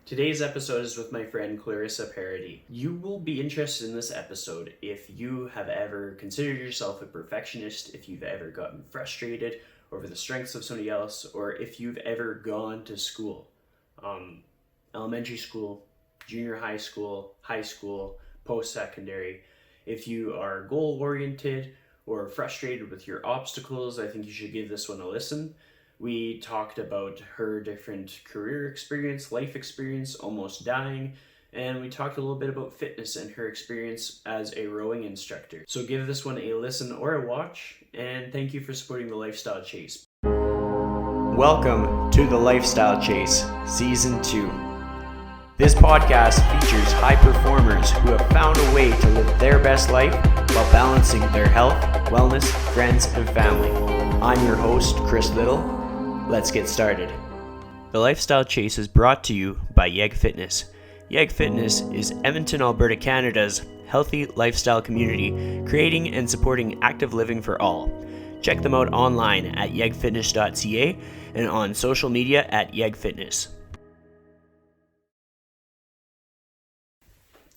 Today's episode is with my friend Klarissa Paradis. You will be interested in this episode if you have ever considered yourself a perfectionist, if you've ever gotten frustrated over the strengths of somebody else, or if you've ever gone to school. Elementary school, junior high school, post-secondary. If you are goal-oriented or frustrated with your obstacles, I think you should give this one a listen. We talked about her different career experience, life experience, almost dying, and we talked a little bit about fitness and her experience as a rowing instructor. So give this one a listen or a watch, and thank you for supporting the Lifestyle Chase. Welcome to the Lifestyle Chase, Season 2. This podcast features high performers who have found a way to live their best life while balancing their health, wellness, friends, and family. I'm your host, Chris Little. Let's get started. The Lifestyle Chase is brought to you by Yeg Fitness. Yeg Fitness is Edmonton, Alberta, Canada's healthy lifestyle community, creating and supporting active living for all. Check them out online at yegfitness.ca and on social media at Yeg Fitness.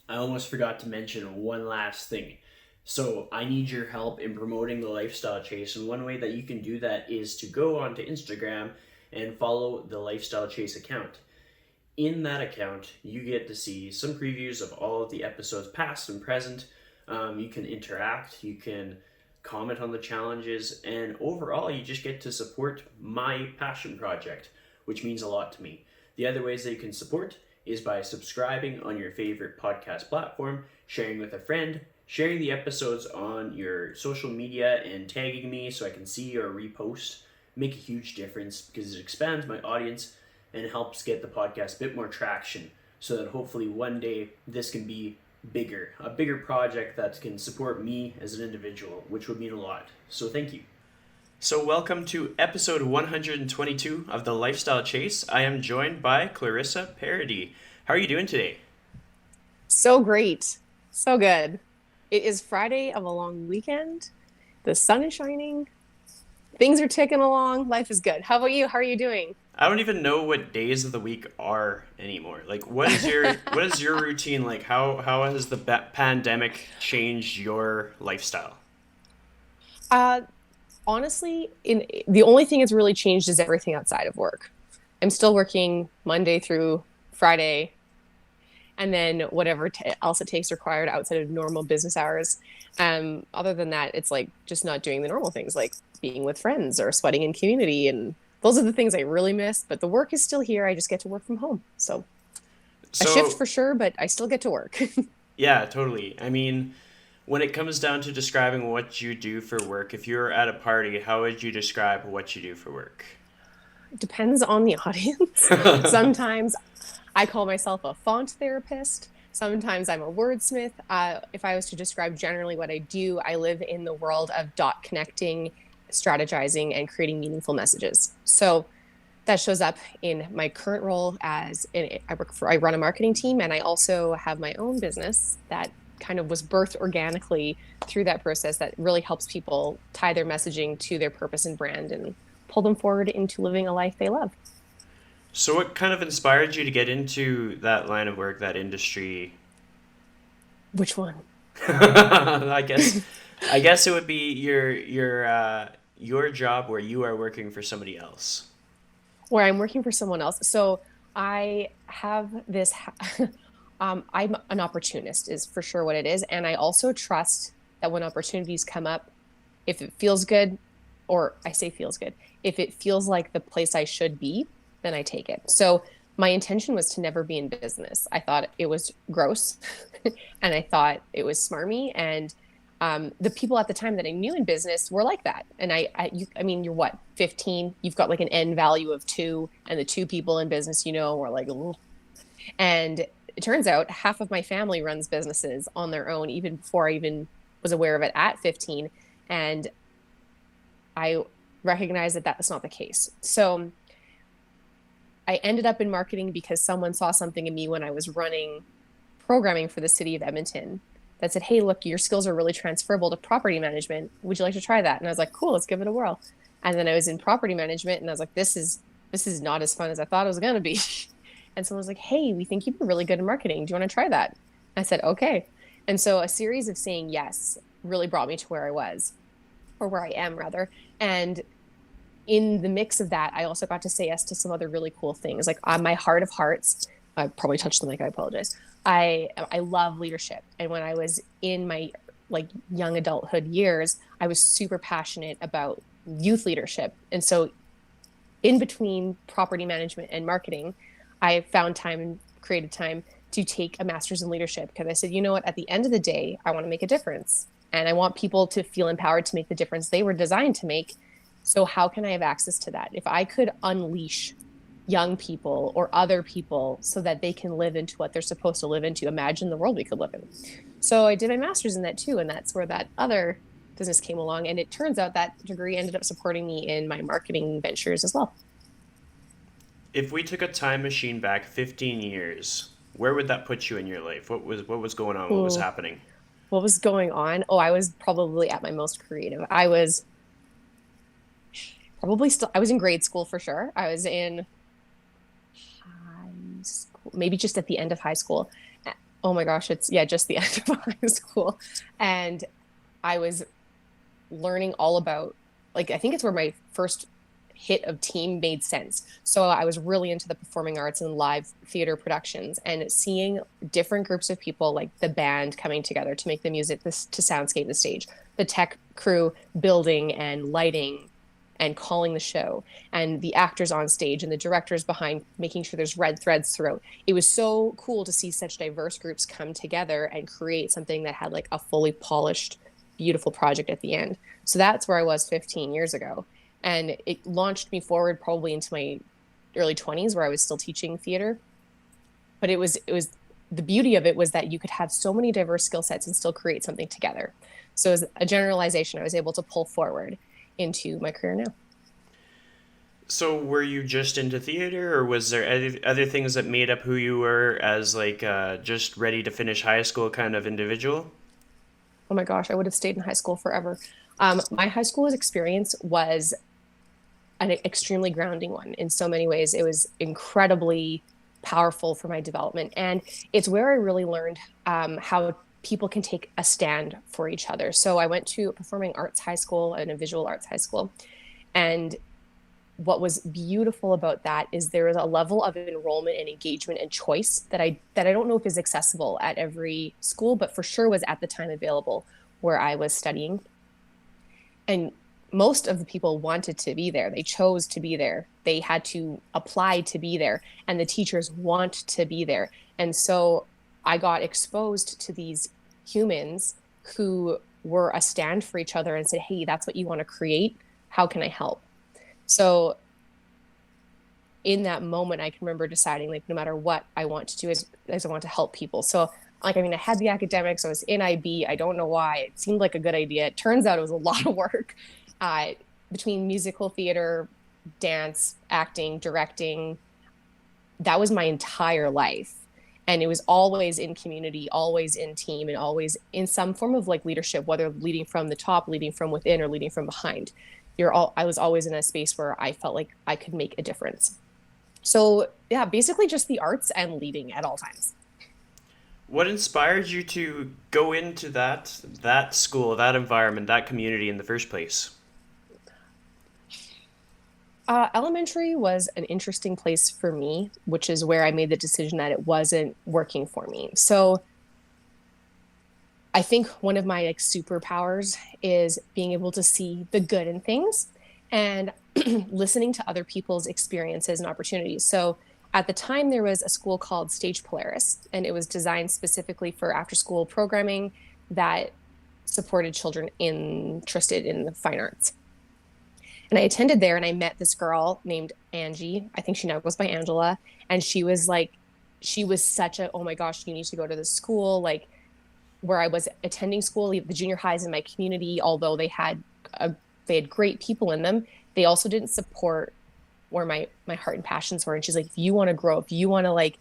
I almost forgot to mention one last thing. So I need your help in promoting the Lifestyle Chase, and one way that you can do that is to go onto Instagram and follow the Lifestyle Chase account. In that account, you get to see some previews of all of the episodes past and present. You can interact, you can comment on the challenges, and overall you just get to support my passion project, which means a lot to me. The other ways that you can support is by subscribing on your favorite podcast platform, sharing with a friend, sharing the episodes on your social media and tagging me so I can see or repost. Make a huge difference because it expands my audience and helps get the podcast a bit more traction so that hopefully one day this can be a bigger project that can support me as an individual, which would mean a lot. So thank you. So welcome to episode 122 of the Lifestyle Chase. I am joined by Klarissa Paradis. How are you doing today? So great. So good. It is Friday of a long weekend. The sun is shining. Things are ticking along. Life is good. How about you? How are you doing? I don't even know what days of the week are anymore. Like, what is your routine like? How has the pandemic changed your lifestyle? Honestly, the only thing that's really changed is everything outside of work. I'm still working Monday through Friday, and then whatever else it takes required outside of normal business hours. Other than that, it's like just not doing the normal things like being with friends or sweating in community. And those are the things I really miss, but the work is still here. I just get to work from home. So a shift for sure, but I still get to work. Yeah, totally. I mean, when it comes down to describing what you do for work, if you're at a party, how would you describe what you do for work? It depends on the audience. Sometimes I call myself a font therapist. Sometimes I'm a wordsmith. If I was to describe generally what I do, I live in the world of dot connecting, strategizing, and creating meaningful messages. So that shows up in my current role I run a marketing team, and I also have my own business that kind of was birthed organically through that process that really helps people tie their messaging to their purpose and brand and pull them forward into living a life they love. So what kind of inspired you to get into that line of work, that industry? Which one? I guess it would be your job where you are working for somebody else. Where I'm working for someone else. So I have this, I'm an opportunist is for sure what it is. And I also trust that when opportunities come up, if it feels good, or I say feels good, if it feels like the place I should be, then I take it. So my intention was to never be in business. I thought it was gross and I thought it was smarmy. And the people at the time that I knew in business were like that. And I mean, you're what, 15, you've got like an end value of 2, and the 2 people in business, were like, ugh. And it turns out half of my family runs businesses on their own, even before I even was aware of it at 15. And I recognized that was not the case. So I ended up in marketing because someone saw something in me when I was running programming for the city of Edmonton that said, hey, look, your skills are really transferable to property management. Would you like to try that? And I was like, cool, let's give it a whirl. And then I was in property management and I was like, this is not as fun as I thought it was going to be. And someone was like, hey, we think you'd be really good in marketing. Do you want to try that? I said, okay. And so a series of saying yes really brought me to where I was, or where I am rather. And in the mix of that, I also got to say yes to some other really cool things. Like on my heart of hearts, I probably touched the mic, I apologize. I love leadership. And when I was in my like young adulthood years, I was super passionate about youth leadership. And so in between property management and marketing, I found time and created time to take a master's in leadership because I said, you know what, at the end of the day, I want to make a difference. And I want people to feel empowered to make the difference they were designed to make. So, how can I have access to that? If I could unleash young people or other people so that they can live into what they're supposed to live into, imagine the world we could live in. So, I did my master's in that too. And that's where that other business came along. And it turns out that degree ended up supporting me in my marketing ventures as well. If we took a time machine back 15 years, where would that put you in your life? What was going on? What was Ooh, happening? what was going on? Oh, I was probably at my most creative. I was probably still, I was in grade school for sure. I was in high school, maybe just at the end of high school. Oh my gosh, it's, yeah, just the end of high school. And I was learning all about, like, I think it's where my first hit of team made sense. So I was really into the performing arts and live theater productions and seeing different groups of people, like the band coming together to make the music, this to soundscape the stage, the tech crew building and lighting and calling the show, and the actors on stage and the directors behind making sure there's red threads throughout. It was so cool to see such diverse groups come together and create something that had like a fully polished, beautiful project at the end. So that's where I was 15 years ago. And it launched me forward probably into my early 20s where I was still teaching theater. But it was the beauty of it was that you could have so many diverse skill sets and still create something together. So as a generalization, I was able to pull forward into my career now. So were you just into theater, or was there other things that made up who you were as like just ready to finish high school kind of individual? Oh my gosh, I would have stayed in high school forever. My high school experience was an extremely grounding one in so many ways. It was incredibly powerful for my development. And it's where I really learned how people can take a stand for each other. So I went to a performing arts high school and a visual arts high school. And what was beautiful about that is there is a level of enrollment and engagement and choice that I don't know if is accessible at every school, but for sure was at the time available where I was studying. And most of the people wanted to be there. They chose to be there. They had to apply to be there, and the teachers want to be there. And so I got exposed to these humans who were a stand for each other and said, hey, that's what you want to create. How can I help? So in that moment, I can remember deciding, like, no matter what I want to do is I want to help people. So like, I mean, I had the academics, I was in IB. I don't know why. It seemed like a good idea. It turns out it was a lot of work uh, between musical theater, dance, acting, directing. That was my entire life. And it was always in community, always in team, and always in some form of like leadership, whether leading from the top, leading from within, or leading from behind. I was always in a space where I felt like I could make a difference. So yeah, basically just the arts and leading at all times. What inspired you to go into that school, that environment, that community in the first place? Elementary was an interesting place for me, which is where I made the decision that it wasn't working for me. So I think one of my like superpowers is being able to see the good in things and listening to other people's experiences and opportunities. So at the time there was a school called Stage Polaris, and it was designed specifically for after school programming that supported children interested in the fine arts. And I attended there and I met this girl named Angie. I think she now goes by Angela. And she was like, she was such a, oh my gosh, you need to go to this school. Like, where I was attending school, the junior highs in my community, although they had great people in them, they also didn't support where my heart and passions were. And she's like, if you want to grow, if you want to like,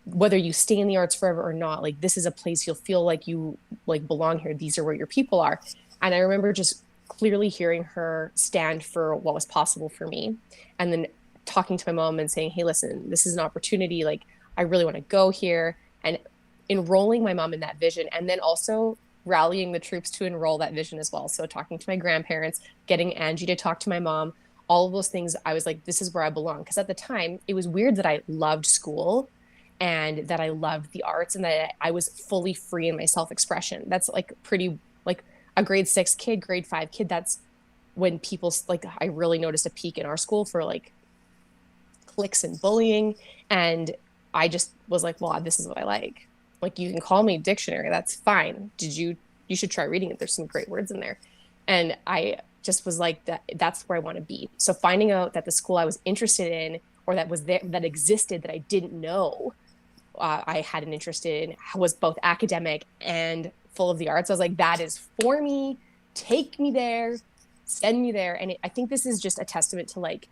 whether you stay in the arts forever or not, like this is a place you'll feel like you like belong here. These are where your people are. And I remember just clearly hearing her stand for what was possible for me. And then talking to my mom and saying, hey, listen, this is an opportunity. Like, I really want to go here, and enrolling my mom in that vision, and then also rallying the troops to enroll that vision as well. So talking to my grandparents, getting Angie to talk to my mom, all of those things, I was like, this is where I belong. Because at the time, it was weird that I loved school and that I loved the arts and that I was fully free in my self expression. That's like pretty, like a grade 6 kid, grade 5 kid. That's when people, like, I really noticed a peak in our school for like cliques and bullying. And I just was like, well, this is what I like. Like, you can call me dictionary. That's fine. You should try reading it. There's some great words in there. And I just was like, that's where I want to be. So finding out that the school I was interested in, or that was there, that existed, that I didn't know, I had an interest in, was both academic and full of the arts. I was like, that is for me. Take me there, send me there. And I think this is just a testament to, like,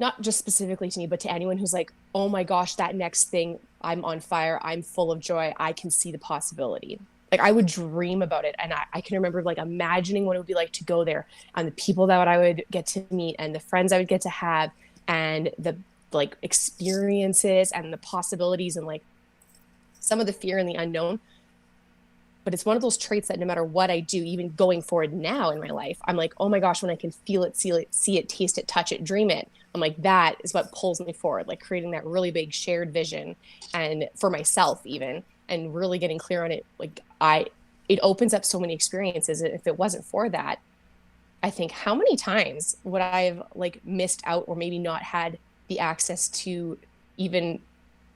not just specifically to me, but to anyone who's like, oh my gosh, that next thing, I'm on fire. I'm full of joy. I can see the possibility. Like, I would dream about it. And I can remember like imagining what it would be like to go there, and the people that I would get to meet, and the friends I would get to have, and the like experiences and the possibilities, and like some of the fear and the unknown. But it's one of those traits that no matter what I do, even going forward now in my life, I'm like, oh my gosh, when I can feel it, see it, taste it, touch it, dream it, I'm like, that is what pulls me forward, like creating that really big shared vision, and for myself even, and really getting clear on it. Like, it opens up so many experiences. And if it wasn't for that, I think how many times would I have like missed out, or maybe not had the access to even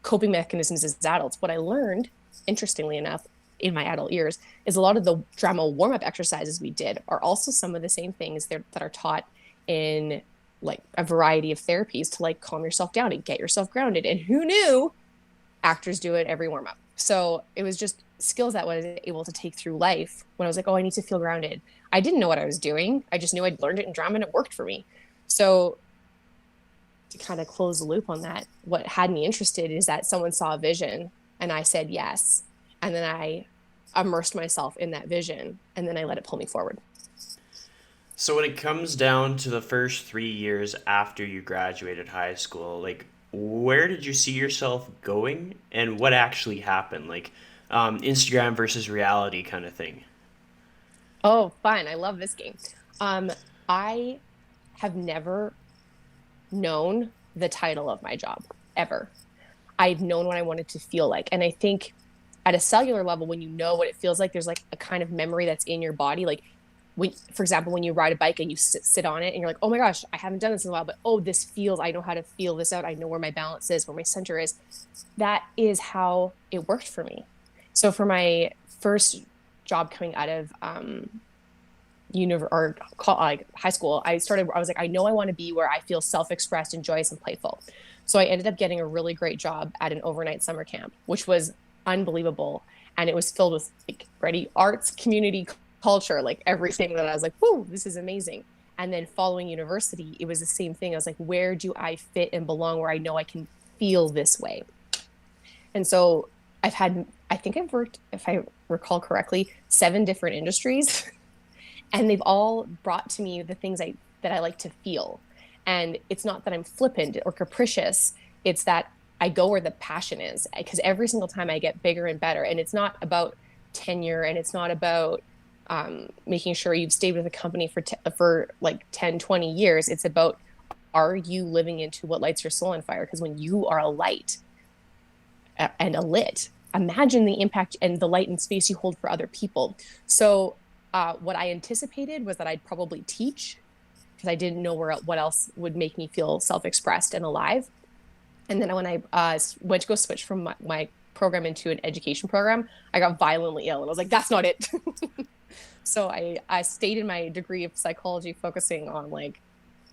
coping mechanisms as adults. What I learned, interestingly enough, in my adult years, is a lot of the drama warm-up exercises we did are also some of the same things that are taught in like a variety of therapies to like calm yourself down and get yourself grounded. And who knew actors do it every warm-up? So it was just skills that I was able to take through life when I was like, oh, I need to feel grounded. I didn't know what I was doing. I just knew I'd learned it in drama and it worked for me. So to kind of close the loop on that, what had me interested is that someone saw a vision and I said yes. And then I immersed myself in that vision, and then I let it pull me forward. So when it comes down to the first 3 years after you graduated high school, like, where did you see yourself going, and what actually happened? Like, Instagram versus reality kind of thing. Oh, fun. I love this game. Um, I have never known the title of my job ever. I've known what I wanted to feel like. And I think at a cellular level, when you know what it feels like, there's like a kind of memory that's in your body. Like, when, for example, when you ride a bike and you sit on it and you're like, oh my gosh, I haven't done this in a while, but oh, this feels, I know how to feel this out. I know where my balance is, where my center is. That is how it worked for me. So for my first job coming out of like high school, I was like, I know I want to be where I feel self-expressed and joyous and playful. So I ended up getting a really great job at an overnight summer camp, which was unbelievable. And it was filled with like ready arts, community, culture, like everything that I was like, whoa, this is amazing. And then following university, it was the same thing. I was like, where do I fit and belong, where I know I can feel this way? And so I think I've worked, if I recall correctly, 7 different industries. And they've all brought to me the things that I like to feel. And it's not that I'm flippant or capricious. It's that I go where the passion is, because every single time I get bigger and better. And it's not about tenure, and it's not about making sure you've stayed with a company for like 10, 20 years. It's about, are you living into what lights your soul on fire? Because when you are a light and a lit, imagine the impact and the light and space you hold for other people. So what I anticipated was that I'd probably teach, because I didn't know what else would make me feel self-expressed and alive. And then when I went to go switch from my program into an education program, I got violently ill, and I was like, that's not it. So I stayed in my degree of psychology, focusing on like,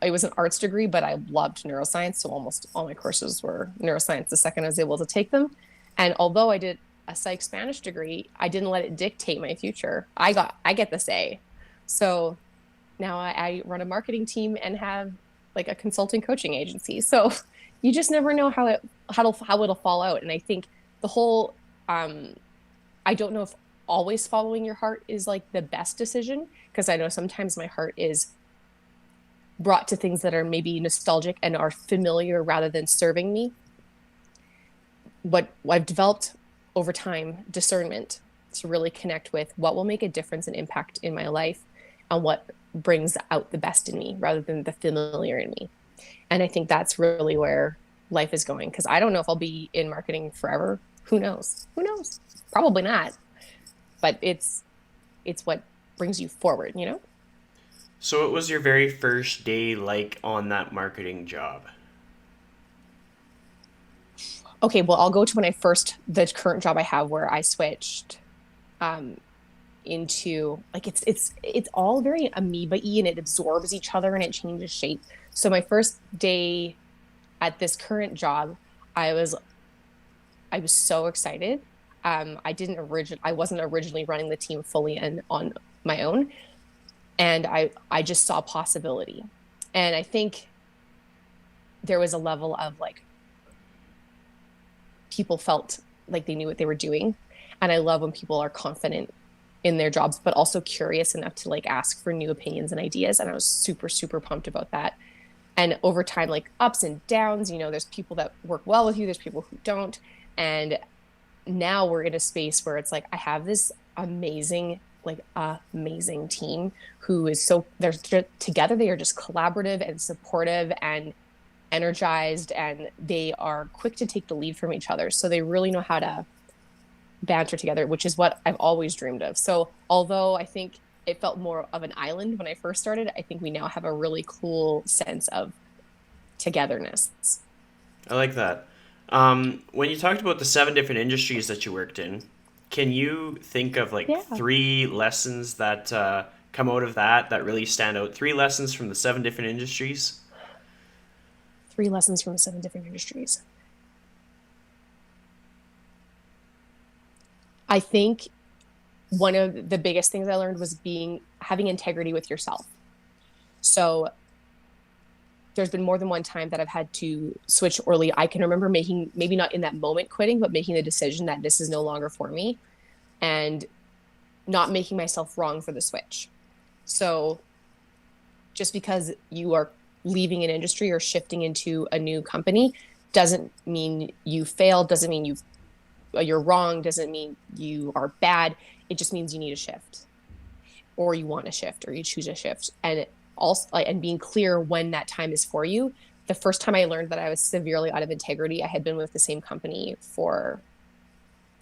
it was an arts degree, but I loved neuroscience. So almost all my courses were neuroscience the second I was able to take them. And although I did a psych Spanish degree, I didn't let it dictate my future. I get this A. So now I run a marketing team and have like a consulting coaching agency. So you just never know how it'll fall out. And I think the whole I don't know if always following your heart is like the best decision, because I know sometimes my heart is brought to things that are maybe nostalgic and are familiar rather than serving me. what I've developed over time, discernment, to really connect with what will make a difference and impact in my life and what brings out the best in me rather than the familiar in me. And I think that's really where life is going, because I don't know if I'll be in marketing forever. Who knows? Who knows? Probably not. But it's what brings you forward, you know? So, what was your very first day like on that marketing job? Okay, well, I'll go to when I first the current job I have where I switched um into like it's all very amoeba-y and it absorbs each other and it changes shape. So my first day at this current job, I was I was so excited. I wasn't originally running the team fully and on my own, and I just saw possibility. And I think there was a level of like people felt like they knew what they were doing. And I love when people are confident in their jobs, but also curious enough to like ask for new opinions and ideas. And I was super, super pumped about that. And over time, like ups and downs, you know, there's people that work well with you, there's people who don't. And now we're in a space where it's like, I have this amazing, like amazing team who is so they're together. They are just collaborative and supportive and energized, and they are quick to take the lead from each other. So they really know how to banter together, which is what I've always dreamed of. So although I think it felt more of an island when I first started, I think we now have a really cool sense of togetherness. I like that. When you talked about the seven different industries that you worked in, can you think of like Yeah. three lessons that come out of that really stand out? Three lessons from the seven different industries? Three lessons from the seven different industries. I think one of the biggest things I learned was having integrity with yourself. So there's been more than one time that I've had to switch or leave. I can remember making, maybe not in that moment quitting, but making the decision that this is no longer for me and not making myself wrong for the switch. So just because you are leaving an industry or shifting into a new company doesn't mean you failed, doesn't mean you're wrong, doesn't mean you are bad. It just means you need a shift or you want to shift or you choose a shift. And also and being clear when that time is for you. The first time I learned that I was severely out of integrity, I had been with the same company for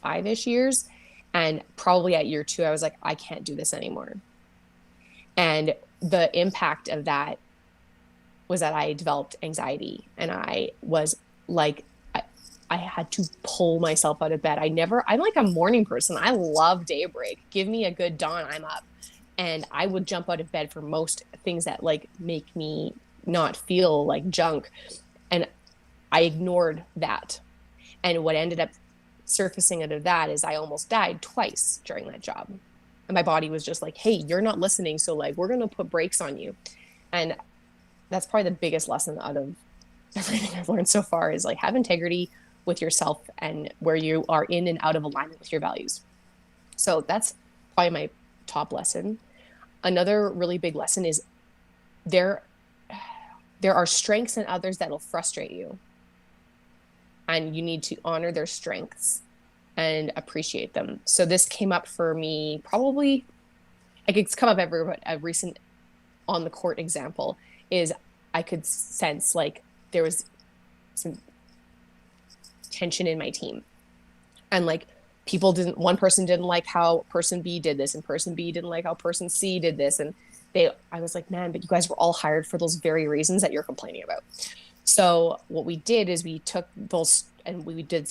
5-ish years. And probably at year 2, I was like, I can't do this anymore. And the impact of that was that I developed anxiety and I was like, I had to pull myself out of bed. I'm like a morning person. I love daybreak. Give me a good dawn, I'm up. And I would jump out of bed for most things that like make me not feel like junk. And I ignored that. And what ended up surfacing out of that is I almost died twice during that job. And my body was just like, hey, you're not listening. So like, we're going to put brakes on you. And that's probably the biggest lesson out of everything I've learned so far is like have integrity with yourself and where you are in and out of alignment with your values. So that's probably my top lesson. Another really big lesson is there are strengths in others that'll frustrate you. And you need to honor their strengths and appreciate them. So this came up for me probably like it's come up everywhere, but a recent on the court example is I could sense like there was some tension in my team. And like one person didn't like how person B did this and person B didn't like how person C did this. And I was like, man, but you guys were all hired for those very reasons that you're complaining about. So what we did is we took those and we did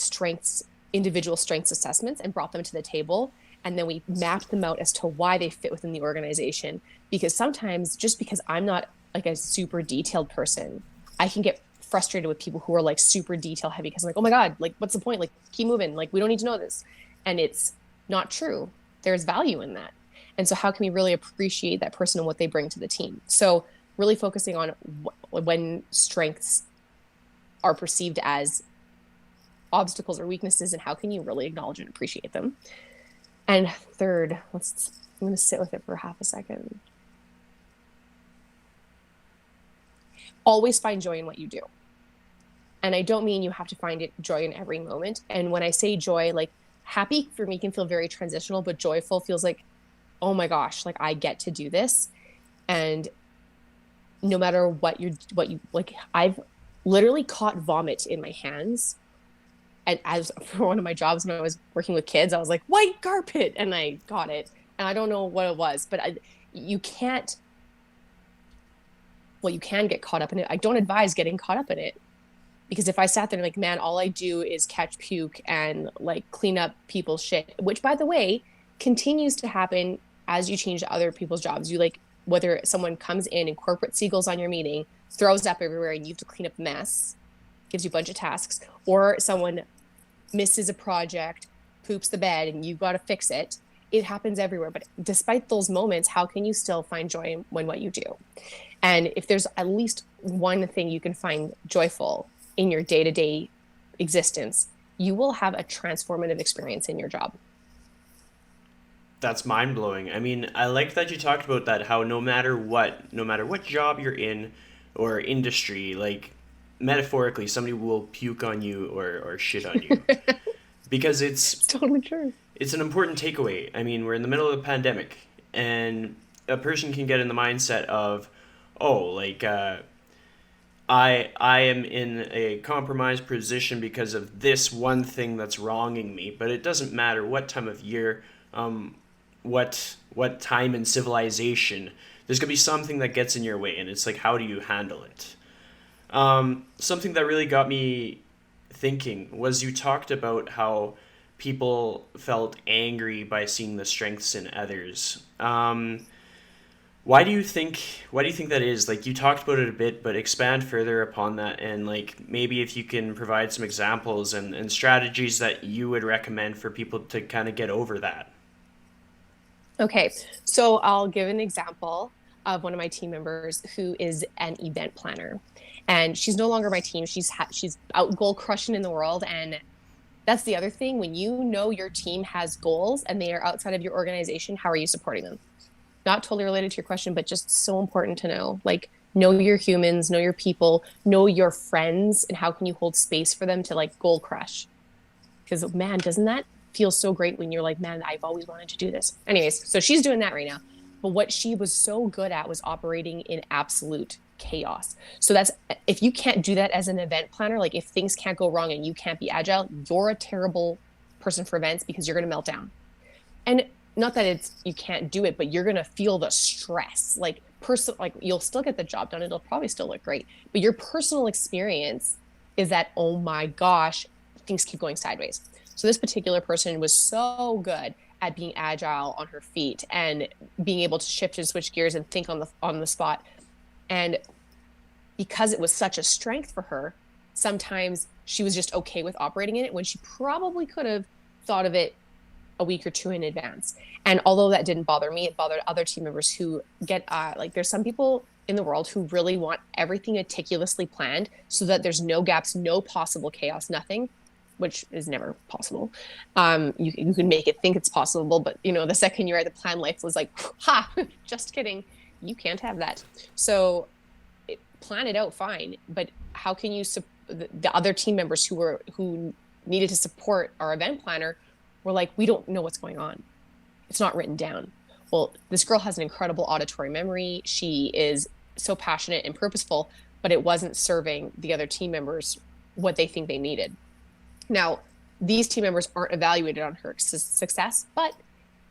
individual strengths assessments and brought them to the table. And then we mapped them out as to why they fit within the organization. Because sometimes just because I'm not like a super detailed person, I can get frustrated with people who are like super detail heavy because I'm like, oh my God, like what's the point? Like keep moving. Like we don't need to know this. And it's not true. There's value in that. And so how can we really appreciate that person and what they bring to the team? So really focusing on when strengths are perceived as obstacles or weaknesses and how can you really acknowledge and appreciate them. And third, I'm going to sit with it for half a second. Always find joy in what you do. And I don't mean you have to find it joy in every moment. And when I say joy, like happy for me can feel very transitional, but joyful feels like, oh my gosh, like I get to do this. And no matter what you like, I've literally caught vomit in my hands. And as for one of my jobs when I was working with kids, I was like, white carpet, and I got it. And I don't know what it was, but you can't, well, you can get caught up in it. I don't advise getting caught up in it, because if I sat there and like, man, all I do is catch puke and like clean up people's shit, which by the way, continues to happen as you change to other people's jobs. You like, whether someone comes in and corporate seagulls on your meeting, throws up everywhere and you have to clean up the mess, gives you a bunch of tasks, or someone misses a project, poops the bed, and you've got to fix it. It happens everywhere. But despite those moments, how can you still find joy in what you do? And if there's at least one thing you can find joyful in your day-to-day existence, you will have a transformative experience in your job. That's mind blowing. I mean, I like that you talked about that, how no matter what job you're in or industry, like metaphorically, somebody will puke on you or shit on you. Because It's totally true. it's an important takeaway. I mean, we're in the middle of a pandemic, and a person can get in the mindset of, oh, like I am in a compromised position because of this one thing that's wronging me. But it doesn't matter what time of year, what time in civilization. There's gonna be something that gets in your way, and it's like, how do you handle it? Something that really got me thinking was you talked about how people felt angry by seeing the strengths in others. Why do you think that is? Like, you talked about it a bit, but expand further upon that, and like maybe if you can provide some examples and strategies that you would recommend for people to kind of get over that. Okay, so I'll give an example of one of my team members who is an event planner, and she's no longer my team. She's out goal crushing in the world, and that's the other thing. When you know your team has goals and they are outside of your organization, how are you supporting them? Not totally related to your question, but just so important to know. Like, know your humans, know your people, know your friends, and how can you hold space for them to like goal crush? Because man, doesn't that feel so great when you're like, man, I've always wanted to do this. Anyways, so she's doing that right now. But what she was so good at was operating in absolute chaos. So that's, if you can't do that as an event planner, like if things can't go wrong and you can't be agile, you're a terrible person for events, because you're going to melt down. And not that it's you can't do it, but you're going to feel the stress. Like you'll still get the job done. It'll probably still look great, but your personal experience is that, oh my gosh, things keep going sideways. So this particular person was so good at being agile on her feet and being able to shift and switch gears and think on the spot. And because it was such a strength for her, sometimes she was just okay with operating in it when she probably could have thought of it a week or two in advance. And although that didn't bother me, it bothered other team members who get like, there's some people in the world who really want everything meticulously planned so that there's no gaps, no possible chaos, nothing, which is never possible. You can make it think it's possible, but you know, the second you write the plan, life was like, ha, just kidding. You can't have that. So plan it out fine, but how can you the other team members who needed to support our event planner were like, we don't know what's going on. It's not written down. Well, this girl has an incredible auditory memory. She is so passionate and purposeful, but it wasn't serving the other team members what they think they needed. Now, these team members aren't evaluated on her success, but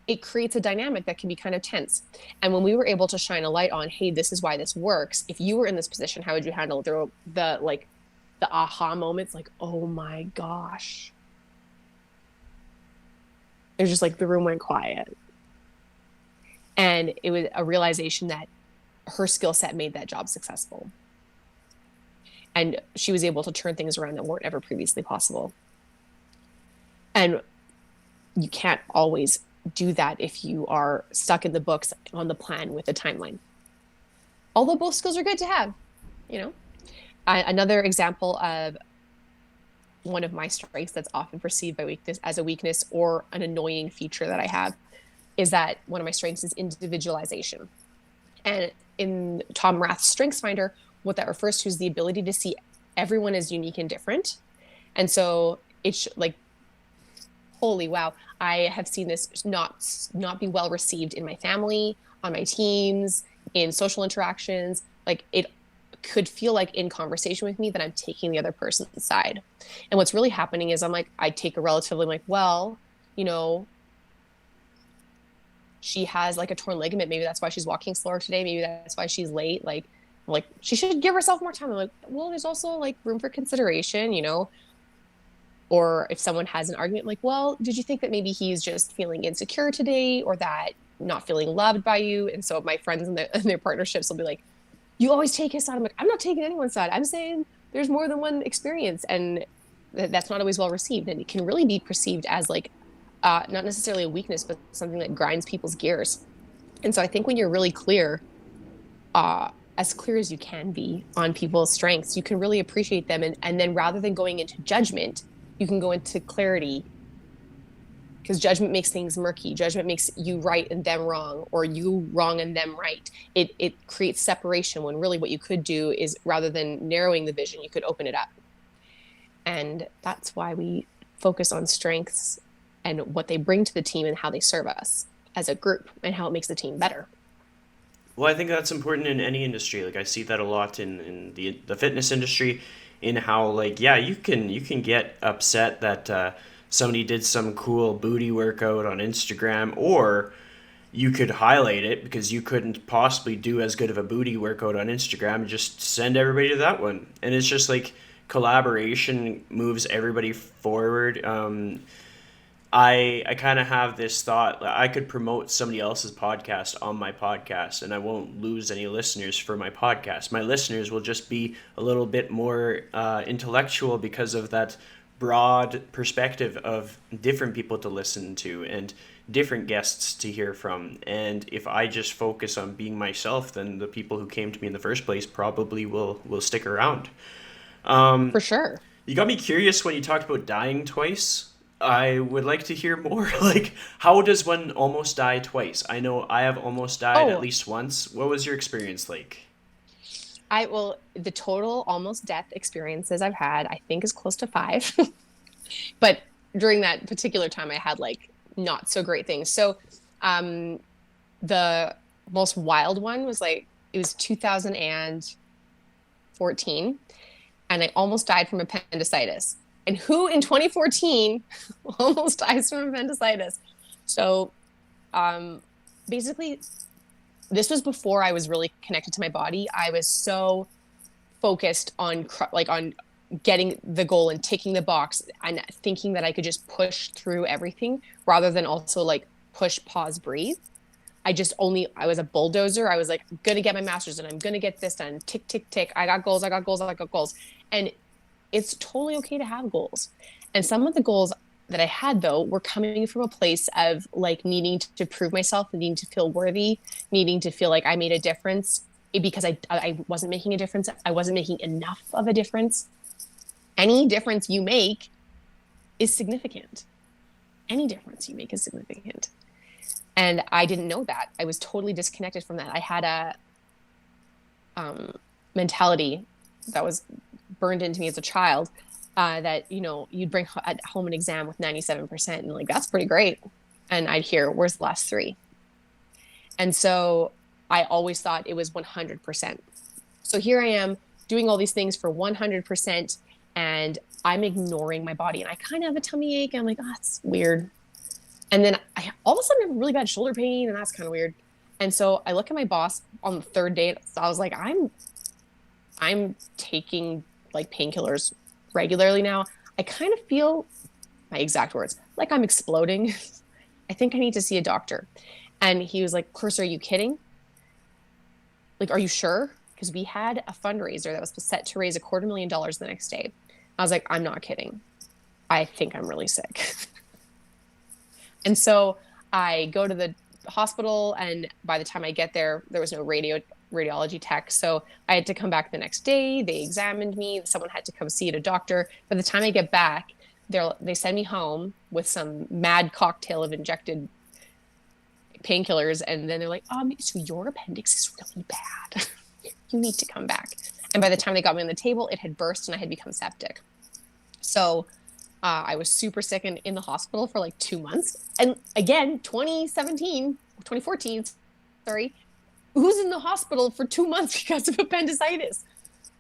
it creates a dynamic that can be kind of tense. And when we were able to shine a light on, hey, this is why this works. If you were in this position, how would you handle the aha moments? Like, oh my gosh. It was just like the room went quiet. And it was a realization that her skill set made that job successful. And she was able to turn things around that weren't ever previously possible. And you can't always do that if you are stuck in the books on the plan with a timeline. Although both skills are good to have, you know. Another example of one of my strengths that's often perceived by weakness as a weakness or an annoying feature that I have is that one of my strengths is individualization. And in Tom Rath's Strengths Finder, what that refers to is the ability to see everyone is unique and different. And so it's like, holy wow, I have seen this not be well received in my family, on my teams, in social interactions. Like it could feel like in conversation with me that I'm taking the other person's side. And what's really happening is I take a relatively like, well, you know, she has like a torn ligament. Maybe that's why she's walking slower today. Maybe that's why she's late. Like she should give herself more time. I'm like, well, there's also like room for consideration, you know? Or if someone has an argument, like, well, did you think that maybe he's just feeling insecure today or that not feeling loved by you? And so my friends in their partnerships will be like, you always take his side. I'm like, I'm not taking anyone's side. I'm saying there's more than one experience. And that's not always well received. And it can really be perceived as like, not necessarily a weakness, but something that grinds people's gears. And so I think when you're really clear, as clear as you can be on people's strengths, you can really appreciate them. And then rather than going into judgment, you can go into clarity, because judgment makes things murky. Judgment makes you right and them wrong, or you wrong and them right. It creates separation, when really what you could do is, rather than narrowing the vision, you could open it up. And that's why we focus on strengths and what they bring to the team and how they serve us as a group and how it makes the team better. Well, I think that's important in any industry. Like I see that a lot in the fitness industry, in how like yeah, you can get upset that somebody did some cool booty workout on Instagram, or you could highlight it because you couldn't possibly do as good of a booty workout on Instagram and just send everybody to that one. And it's just like collaboration moves everybody forward. I kind of have this thought that I could promote somebody else's podcast on my podcast, and I won't lose any listeners for my podcast. My listeners will just be a little bit more intellectual because of that broad perspective of different people to listen to and different guests to hear from. And if I just focus on being myself, then the people who came to me in the first place probably will stick around. For sure. You got me curious when you talked about dying twice. I would like to hear more. Like, how does one almost die twice? I know I have almost died at Oh, least once. What was your experience like? the total almost death experiences I've had, I think, is close to 5. But during that particular time, I had like not so great things. So, um, the most wild one was like, it was 2014, and I almost died from appendicitis. And who in 2014 almost dies from appendicitis? So, um, basically, this was before I was really connected to my body. I was so focused on on getting the goal and ticking the box and thinking that I could just push through everything rather than also like push, pause, breathe. I was a bulldozer. I was like, I'm going to get my master's and I'm going to get this done. Tick, tick, tick. I got goals. I got goals. I got goals. And it's totally okay to have goals. And some of the goals that I had, though, were coming from a place of like needing to prove myself, needing to feel worthy, needing to feel like I made a difference, because I wasn't making a difference. I wasn't making enough of a difference. Any difference you make is significant. Any difference you make is significant. And I didn't know that. I was totally disconnected from that. I had a mentality that was burned into me as a child, that, you know, you'd bring at home an exam with 97%, and like, that's pretty great. And I'd hear, where's the last 3? And so I always thought it was 100%. So here I am doing all these things for 100%, and I'm ignoring my body. And I kind of have a tummy ache. And I'm like, oh, that's weird. And then all of a sudden I have really bad shoulder pain, and that's kind of weird. And so I look at my boss on the 3rd day. So I was like, I'm taking like painkillers regularly now. I kind of feel, my exact words, like I'm exploding. I think I need to see a doctor. And he was like, Clarissa, are you kidding? Like, are you sure? Because we had a fundraiser that was set to raise $250,000 the next day. I was like, I'm not kidding. I think I'm really sick. And so I go to the hospital, and by the time I get there, there was no radiology tech. So I had to come back the next day. They examined me. Someone had to come see a doctor. By the time I get back, they send me home with some mad cocktail of injected painkillers. And then they're like, so your appendix is really bad. You need to come back. And by the time they got me on the table, it had burst and I had become septic. So I was super sick and in the hospital for like 2 months. And again, 2014, sorry, who's in the hospital for 2 months because of appendicitis?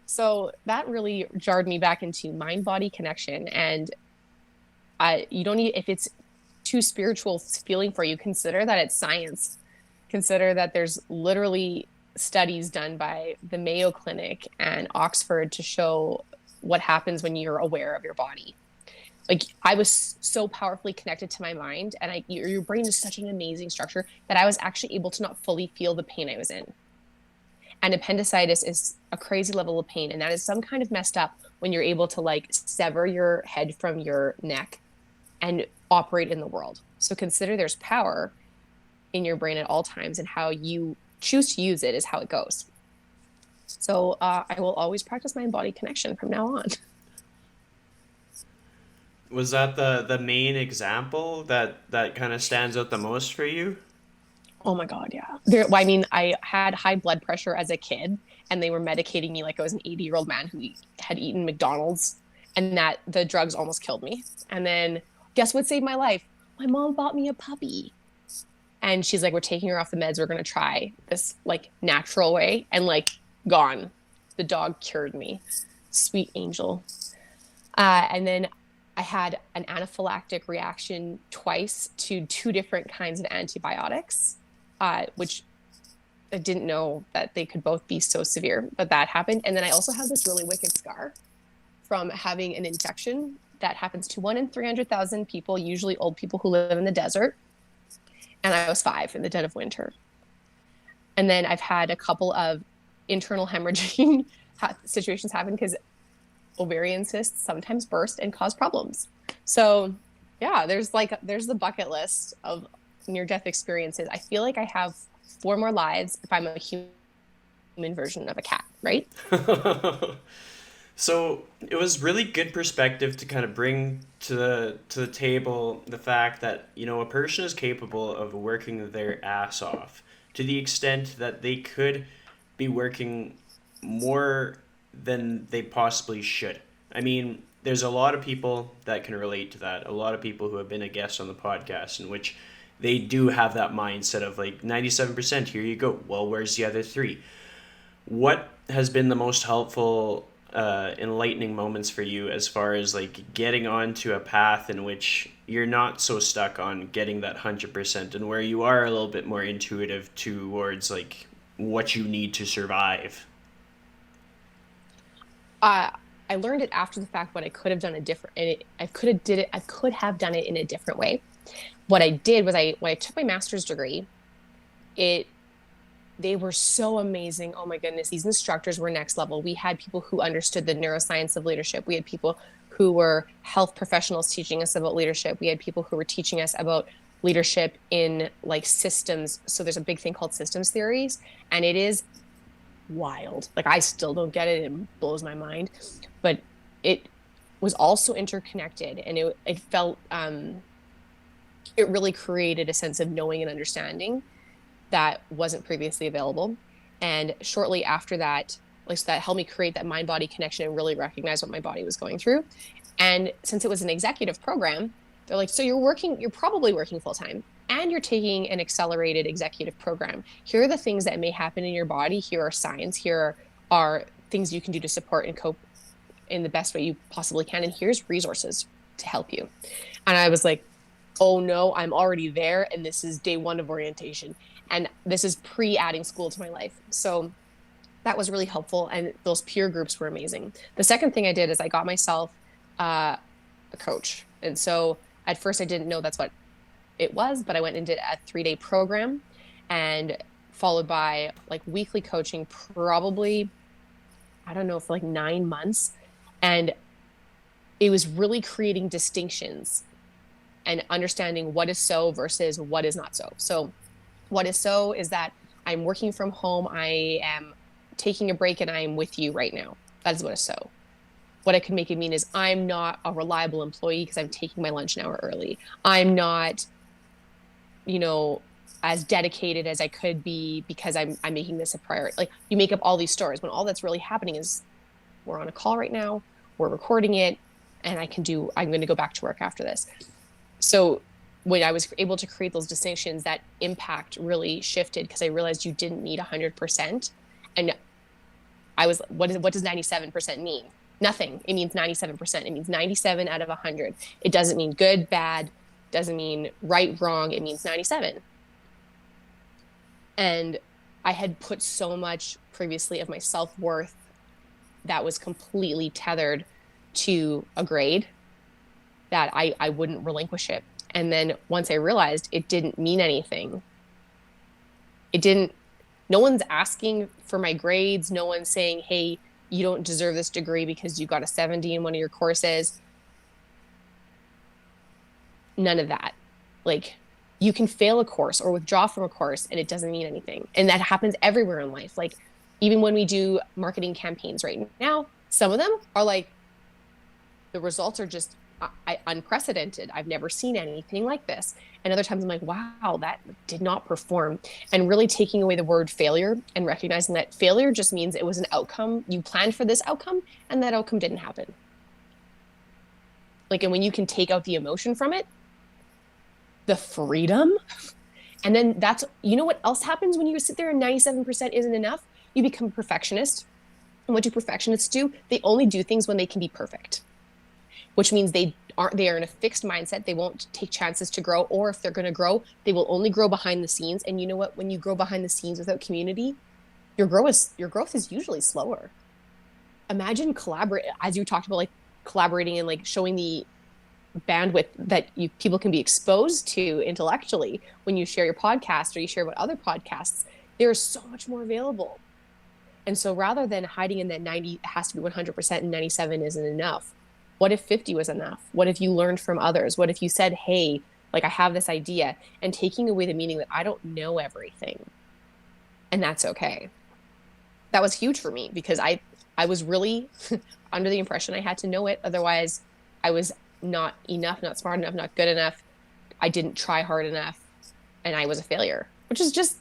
So that really jarred me back into mind body connection. And you don't need, if it's too spiritual feeling for you, consider that it's science. Consider that there's literally studies done by the Mayo Clinic and Oxford to show what happens when you're aware of your body. Like I was so powerfully connected to my mind, and your brain is such an amazing structure that I was actually able to not fully feel the pain I was in. And appendicitis is a crazy level of pain, and that is some kind of messed up when you're able to like sever your head from your neck and operate in the world. So consider there's power in your brain at all times, and how you choose to use it is how it goes. So I will always practice mind body connection from now on. Was that the main example that kind of stands out the most for you? Oh my God, yeah. Well, I mean, I had high blood pressure as a kid, and they were medicating me like I was an 80-year-old man who had eaten McDonald's, and that the drugs almost killed me. And then guess what saved my life? My mom bought me a puppy. And she's like, we're taking her off the meds. We're going to try this like natural way. And like, gone. The dog cured me. Sweet angel. And then I had an anaphylactic reaction twice to two different kinds of antibiotics, which I didn't know that they could both be so severe, but that happened. And then I also have this really wicked scar from having an infection that happens to 1 in 300,000 people, usually old people who live in the desert. And I was 5 in the dead of winter. And then I've had a couple of internal hemorrhaging situations happen because ovarian cysts sometimes burst and cause problems. So yeah, there's the bucket list of near-death experiences. I feel like I have 4 more lives if I'm a human version of a cat, right? So it was really good perspective to kind of bring to the table the fact that, you know, a person is capable of working their ass off to the extent that they could be working more than they possibly should. I mean, there's a lot of people that can relate to that. A lot of people who have been a guest on the podcast in which they do have that mindset of like 97%, here you go. Well, where's the other 3? What has been the most helpful enlightening moments for you as far as like getting onto a path in which you're not so stuck on getting that 100% and where you are a little bit more intuitive towards like what you need to survive? I learned it after the fact, but I could have done it different. I could have done it in a different way. What I did was when I took my master's degree, they were so amazing. Oh my goodness, these instructors were next level. We had people who understood the neuroscience of leadership. We had people who were health professionals teaching us about leadership. We had people who were teaching us about leadership in like systems. So there's a big thing called systems theories, and it is wild. Like I still don't get it. It blows my mind, but it was also interconnected, and it felt it really created a sense of knowing and understanding that wasn't previously available. And shortly after that, like so that helped me create that mind body connection and really recognize what my body was going through. And since it was an executive program, they're like, so you're probably working full time and you're taking an accelerated executive program. Here are the things that may happen in your body. Here are signs. Here are things you can do to support and cope in the best way you possibly can. And here's resources to help you. And I was like, oh no, I'm already there. And this is day 1 of orientation. And this is pre-adding school to my life. So that was really helpful. And those peer groups were amazing. The second thing I did is I got myself a coach. And so at first I didn't know that's what it was, but I went and did a 3-day program and followed by like weekly coaching, probably, I don't know, for like 9 months. And it was really creating distinctions and understanding what is so versus what is not so. So what is so is that I'm working from home. I am taking a break and I'm with you right now. That is what is so. What I could make it mean is I'm not a reliable employee because I'm taking my lunch an hour early. I'm not, as dedicated as I could be because I'm making this a priority. Like you make up all these stories when all that's really happening is we're on a call right now, we're recording it, and I'm going to go back to work after this. So when I was able to create those distinctions, that impact really shifted because I realized you didn't need 100%. And what does 97% mean? Nothing. It means 97%. It means 97 out of 100. It doesn't mean good, bad, doesn't mean right, wrong. It means 97. And I had put so much previously of my self-worth that was completely tethered to a grade that I wouldn't relinquish it. And then once I realized it didn't mean anything, no one's asking for my grades. No one's saying, hey, you don't deserve this degree because you got a 70 in one of your courses. None of that. Like, you can fail a course or withdraw from a course and it doesn't mean anything. And that happens everywhere in life. Like, even when we do marketing campaigns right now, some of them are like, the results are just unprecedented. I've never seen anything like this. And other times I'm like, wow, that did not perform. And really taking away the word failure and recognizing that failure just means it was an outcome. You planned for this outcome and that outcome didn't happen. Like, and when you can take out the emotion from it, the freedom, and then you know what else happens when you sit there and 97% isn't enough? You become a perfectionist. And what do perfectionists do? They only do things when they can be perfect, which means they are in a fixed mindset. They won't take chances to grow, or if they're going to grow, they will only grow behind the scenes. And you know what? When you grow behind the scenes without community, your growth is usually slower. Imagine as you talked about, like collaborating and like showing the bandwidth that people can be exposed to intellectually when you share your podcast or you share about other podcasts. There's so much more available. And so rather than hiding in that 90 has to be 100% and 97 isn't enough, what if 50 was enough? What if you learned from others? What if you said, hey, like I have this idea, and taking away the meaning that I don't know everything, and that's okay. That was huge for me because I was really under the impression I had to know it. Otherwise I was not enough, not smart enough, not good enough. I didn't try hard enough and I was a failure, which is just,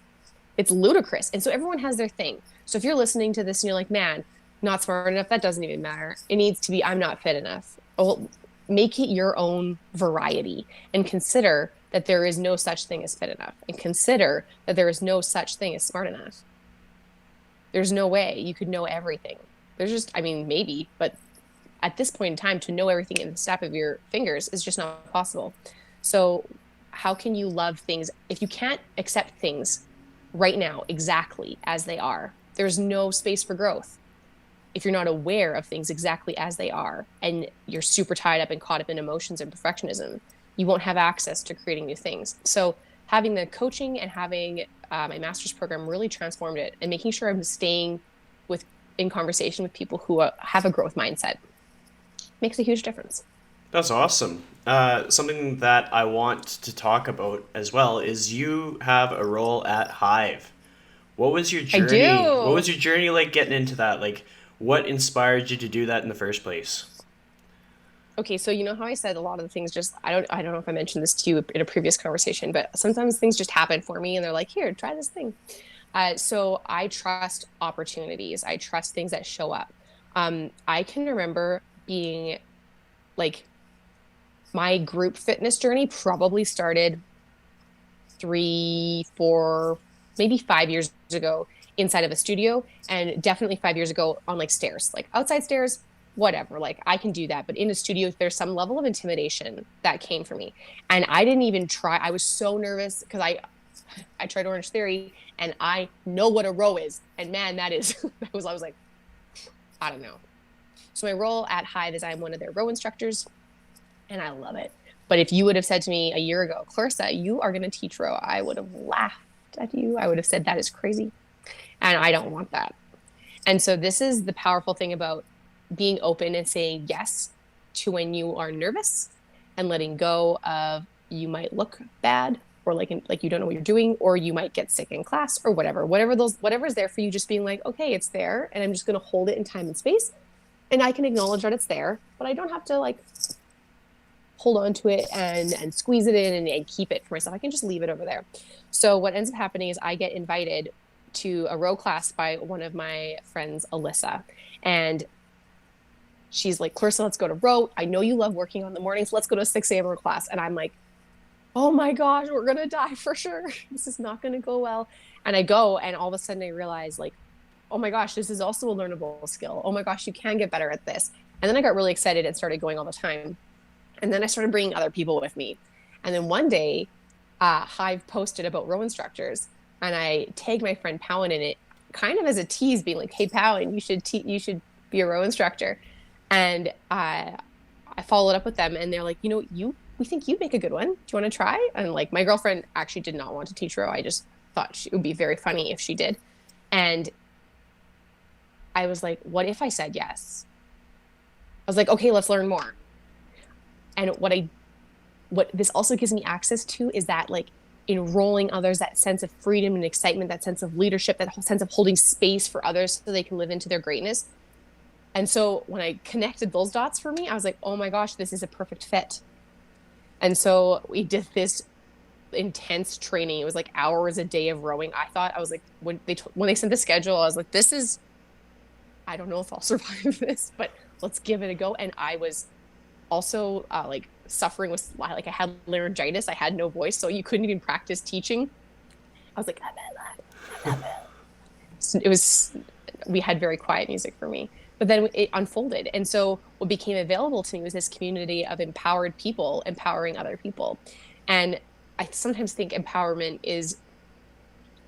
it's ludicrous. And so everyone has their thing. So if you're listening to this and you're like, man, not smart enough, that doesn't even matter. It needs to be, I'm not fit enough. Well, make it your own variety and consider that there is no such thing as fit enough, and consider that there is no such thing as smart enough. There's no way you could know everything. There's just, I mean, maybe, but at this point in time, to know everything in the snap of your fingers is just not possible. So how can you love things if you can't accept things right now exactly as they are? There's no space for growth. If you're not aware of things exactly as they are and you're super tied up and caught up in emotions and perfectionism, you won't have access to creating new things. So having the coaching and having my master's program really transformed it, and making sure I'm staying in conversation with people who have a growth mindset makes a huge difference. That's awesome. Something that I want to talk about as well is you have a role at Hive. What was your journey? I do. What was your journey like getting into that? Like, what inspired you to do that in the first place? Okay, so you know how I said a lot of the things just I don't know if I mentioned this to you in a previous conversation, but sometimes things just happen for me and they're like, here, try this thing. So I trust opportunities. I trust things that show up. I can remember being like, my group fitness journey probably started 3, 4, maybe 5 years ago inside of a studio, and definitely 5 years ago on like stairs, like outside stairs, whatever, like I can do that. But in a studio, there's some level of intimidation that came for me. And I didn't even try. I was so nervous because I tried Orange Theory and I know what a row is. And man, I was like, I don't know. So my role at Hive is I'm one of their row instructors and I love it. But if you would have said to me a year ago, Klarissa, you are going to teach row, I would have laughed at you. I would have said that is crazy. And I don't want that. And so this is the powerful thing about being open and saying yes to when you are nervous, and letting go of you might look bad, or like you don't know what you're doing, or you might get sick in class, or whatever's there for you, just being like, okay, it's there, and I'm just going to hold it in time and space, and I can acknowledge that it's there, but I don't have to like hold on to it and squeeze it in and keep it for myself. I can just leave it over there. So what ends up happening is I get invited to a row class by one of my friends, Alyssa. And she's like, Clarissa, let's go to row. I know you love working on the mornings. Let's go to a 6 a.m. row class. And I'm like, oh my gosh, we're going to die for sure. This is not going to go well. And I go, and all of a sudden I realize, like, oh my gosh, this is also a learnable skill. Oh my gosh, you can get better at this. And then I got really excited and started going all the time. And then I started bringing other people with me. And then one day, Hive posted about row instructors, and I tagged my friend Powen in it, kind of as a tease, being like, hey, Powen, you should be a row instructor. And I followed up with them, and they're like, we think you'd make a good one. Do you want to try? And like, my girlfriend actually did not want to teach row. I just thought it would be very funny if she did. And I was like, what if I said yes? I was like, okay, let's learn more. And what this also gives me access to is that, like, enrolling others, that sense of freedom and excitement, that sense of leadership, that whole sense of holding space for others so they can live into their greatness. And so when I connected those dots for me, I was like, oh my gosh, this is a perfect fit. And so we did this intense training. It was like hours a day of rowing. I was like, when they sent the schedule, I was like, I don't know if I'll survive this, but let's give it a go. And I was also like suffering with, like, I had laryngitis. I had no voice, so you couldn't even practice teaching. I was like, we had very quiet music for me. But then it unfolded. And so what became available to me was this community of empowered people empowering other people. And I sometimes think empowerment is